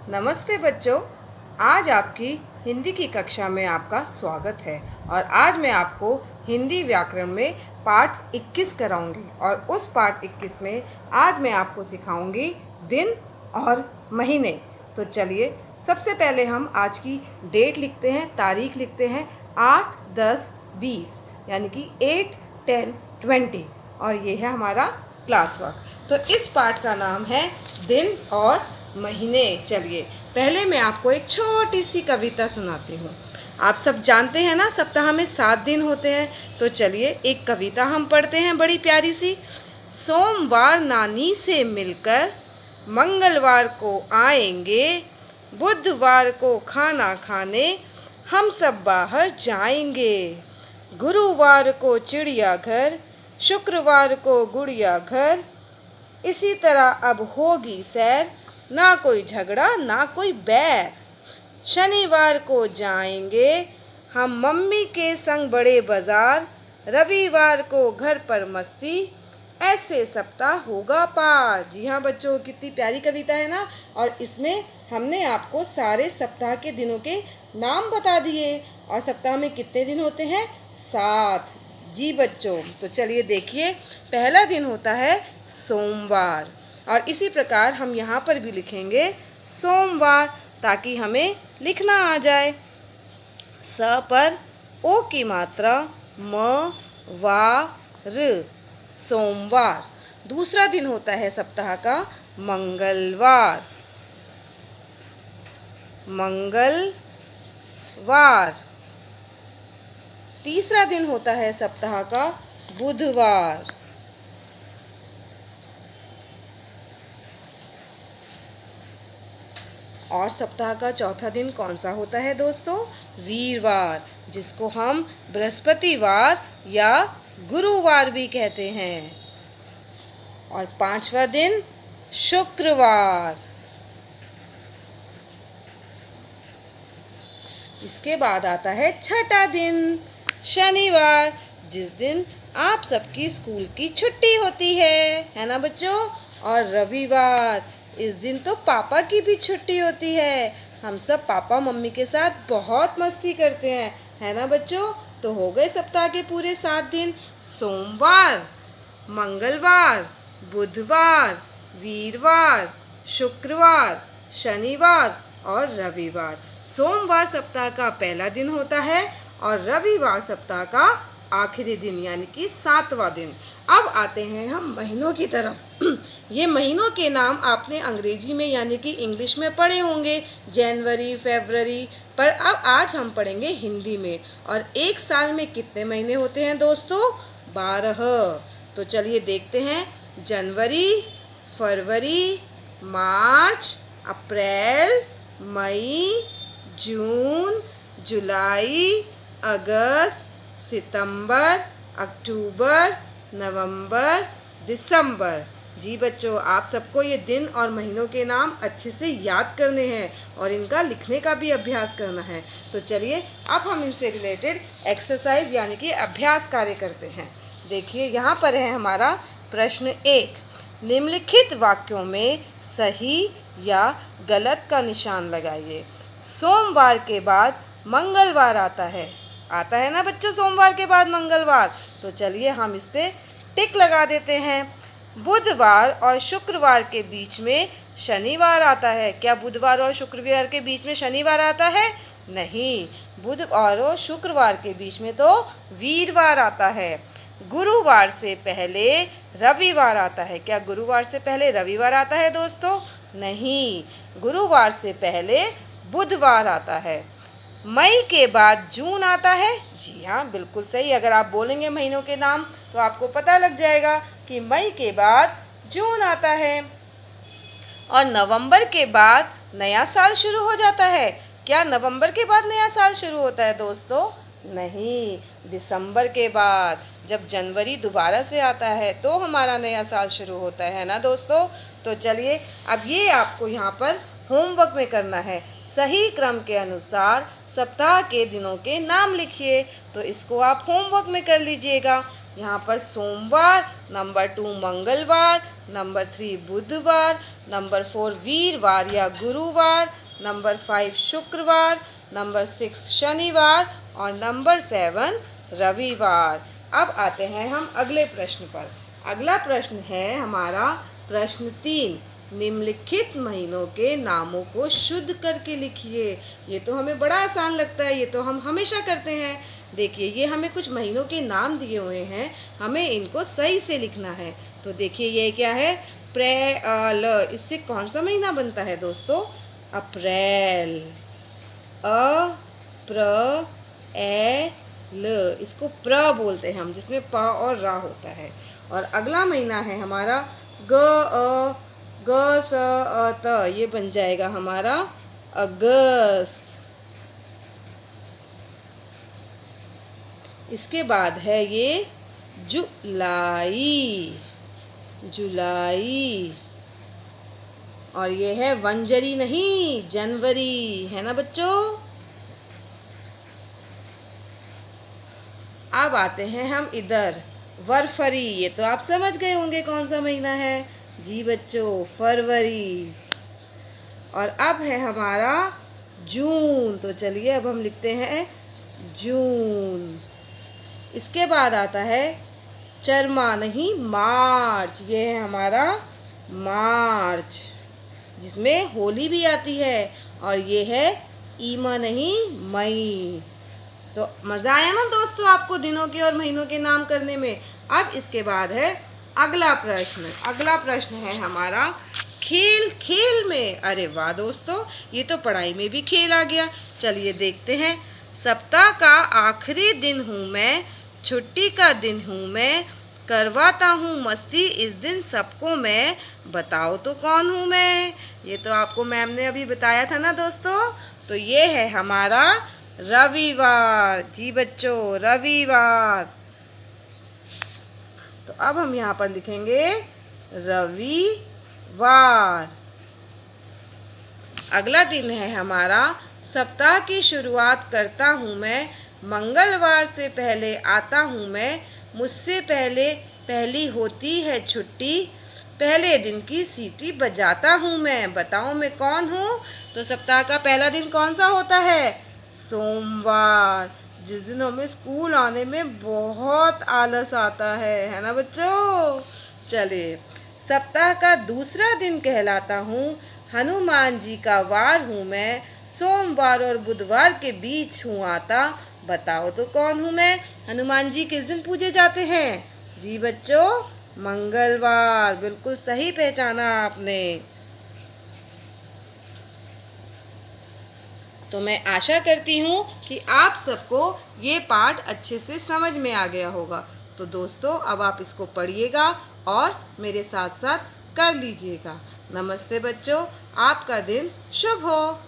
नमस्ते बच्चों। आज आपकी हिंदी की कक्षा में आपका स्वागत है और आज मैं आपको हिंदी व्याकरण में पाठ 21 कराऊंगी और उस पाठ 21 में आज मैं आपको सिखाऊंगी दिन और महीने। तो चलिए सबसे पहले हम आज की डेट लिखते हैं, तारीख लिखते हैं 8, 10, 20 यानी कि 8, 10, 20 और ये है हमारा क्लास वर्क। तो इस पाठ का नाम है दिन और महीने। चलिए पहले मैं आपको एक छोटी सी कविता सुनाती हूँ। आप सब जानते हैं ना सप्ताह में 7 दिन होते हैं। तो चलिए एक कविता हम पढ़ते हैं बड़ी प्यारी सी। सोमवार नानी से मिलकर मंगलवार को आएंगे, बुधवार को खाना खाने हम सब बाहर जाएंगे, गुरुवार को चिड़ियाघर, शुक्रवार को गुड़िया घर, इसी तरह अब होगी सैर, ना कोई झगड़ा ना कोई बैर। शनिवार को जाएंगे हम मम्मी के संग बड़े बाजार, रविवार को घर पर मस्ती, ऐसे सप्ताह होगा पार। जी हाँ बच्चों, कितनी प्यारी कविता है ना। और इसमें हमने आपको सारे सप्ताह के दिनों के नाम बता दिए। और सप्ताह में कितने दिन होते हैं? 7। जी बच्चों, तो चलिए देखिए, पहला दिन होता है सोमवार और इसी प्रकार हम यहाँ पर भी लिखेंगे सोमवार ताकि हमें लिखना आ जाए। स पर ओ की मात्रा, म वा र, सोमवार। दूसरा दिन होता है सप्ताह का मंगलवार, मंगलवार। तीसरा दिन होता है सप्ताह का बुधवार, और सप्ताह का चौथा दिन कौन सा होता है दोस्तों? वीरवार, जिसको हम बृहस्पतिवार या गुरुवार भी कहते हैं। और पांचवा दिन शुक्रवार। इसके बाद आता है छठा दिन शनिवार, जिस दिन आप सबकी स्कूल की छुट्टी होती है ना बच्चों। और रविवार, इस दिन तो पापा की भी छुट्टी होती है। हम सब पापा मम्मी के साथ बहुत मस्ती करते हैं, है ना बच्चों। तो हो गए सप्ताह के पूरे 7 दिन। सोमवार, मंगलवार, बुधवार, वीरवार, शुक्रवार, शनिवार और रविवार। सोमवार सप्ताह का पहला दिन होता है और रविवार सप्ताह का आखिरी दिन यानी कि 7वां दिन। अब आते हैं हम महीनों की तरफ। ये महीनों के नाम आपने अंग्रेजी में यानी कि इंग्लिश में पढ़े होंगे, जनवरी, फरवरी, पर अब आज हम पढ़ेंगे हिंदी में। और एक साल में कितने महीने होते हैं दोस्तों? 12। तो चलिए देखते हैं। जनवरी, फरवरी, मार्च, अप्रैल, मई, जून, जुलाई, अगस्त, सितंबर, अक्टूबर, नवंबर, दिसंबर। जी बच्चों, आप सबको ये दिन और महीनों के नाम अच्छे से याद करने हैं और इनका लिखने का भी अभ्यास करना है। तो चलिए अब हम इनसे रिलेटेड एक्सरसाइज यानी कि अभ्यास कार्य करते हैं। देखिए यहाँ पर है हमारा प्रश्न 1। निम्नलिखित वाक्यों में सही या गलत का निशान लगाइए। सोमवार के बाद मंगलवार आता है ना बच्चों, सोमवार के बाद मंगलवार। तो चलिए हम इस पे टिक लगा देते हैं। बुधवार और शुक्रवार के बीच में शनिवार आता है। क्या बुधवार और शुक्रवार के बीच में शनिवार आता है? नहीं, बुधवार और शुक्रवार के बीच में तो वीरवार आता है। गुरुवार से पहले रविवार आता है। क्या गुरुवार से पहले रविवार आता है दोस्तों? नहीं, गुरुवार से पहले बुधवार आता है। मई के बाद जून आता है। जी हाँ, बिल्कुल सही। अगर आप बोलेंगे महीनों के नाम तो आपको पता लग जाएगा कि मई के बाद जून आता है। और नवंबर के बाद नया साल शुरू हो जाता है। क्या नवंबर के बाद नया साल शुरू होता है दोस्तों? नहीं, दिसंबर के बाद। जब जनवरी दोबारा से आता है तो हमारा नया साल शुरू होता है ना दोस्तों। तो चलिए अब ये आपको यहाँ पर होमवर्क में करना है। सही क्रम के अनुसार सप्ताह के दिनों के नाम लिखिए। तो इसको आप होमवर्क में कर लीजिएगा। यहाँ पर सोमवार, नंबर 2 मंगलवार, नंबर 3 बुधवार, नंबर 4 वीरवार या गुरुवार, नंबर 5 शुक्रवार, नंबर 6 शनिवार और नंबर 7 रविवार। अब आते हैं हम अगले प्रश्न पर। अगला प्रश्न है हमारा प्रश्न 3। निम्नलिखित महीनों के नामों को शुद्ध करके लिखिए। ये तो हमें बड़ा आसान लगता है, ये तो हम हमेशा करते हैं। देखिए, ये हमें कुछ महीनों के नाम दिए हुए हैं, हमें इनको सही से लिखना है। तो देखिए, ये क्या है? प्रेल। इससे कौन सा महीना बनता है दोस्तों? अप्रैल। अप्रैल, इसको प्र बोलते हैं हम, जिसमें प और रा होता है। और अगला महीना है हमारा ग स त, ये बन जाएगा हमारा अगस्त। इसके बाद है ये जुलाई, जुलाई। और ये है वंजरी नहीं, जनवरी, है ना बच्चों? अब आते हैं हम इधर, वरफरी। ये तो आप समझ गए होंगे कौन सा महीना है। जी बच्चों, फरवरी। और अब है हमारा जून। तो चलिए अब हम लिखते हैं जून। इसके बाद आता है चरमा नहीं, मार्च। ये है हमारा मार्च, जिसमें होली भी आती है। और ये है ईमा नहीं, मई। तो मज़ा आया ना दोस्तों आपको दिनों के और महीनों के नाम करने में। अब इसके बाद है अगला प्रश्न। अगला प्रश्न है हमारा खेल खेल में। अरे वाह दोस्तों, ये तो पढ़ाई में भी खेल आ गया। चलिए देखते हैं। सप्ताह का आखिरी दिन हूँ मैं, छुट्टी का दिन हूँ मैं, करवाता हूँ मस्ती इस दिन सबको मैं, बताओ तो कौन हूँ मैं। ये तो आपको मैम ने अभी बताया था ना दोस्तों। तो ये है हमारा रविवार। जी बच्चों, रविवार। तो अब हम यहाँ पर लिखेंगे रविवार। अगला दिन है हमारा सप्ताह की शुरुआत करता हूँ मैं, मंगलवार से पहले आता हूँ मैं, मुझसे पहले पहली होती है छुट्टी, पहले दिन की सीटी बजाता हूँ मैं, बताओ मैं कौन हूँ। तो सप्ताह का पहला दिन कौन सा होता है? सोमवार, जिस दिन हमें स्कूल आने में बहुत आलस आता है ना बच्चों। चलिए, सप्ताह का दूसरा दिन कहलाता हूँ, हनुमान जी का वार हूँ मैं, सोमवार और बुधवार के बीच हूँ आता, बताओ तो कौन हूँ मैं। हनुमान जी किस दिन पूजे जाते हैं? जी बच्चों, मंगलवार। बिल्कुल सही पहचाना आपने। तो मैं आशा करती हूँ कि आप सबको ये पाठ अच्छे से समझ में आ गया होगा। तो दोस्तों, अब आप इसको पढ़िएगा और मेरे साथ साथ कर लीजिएगा। नमस्ते बच्चों, आपका दिन शुभ हो।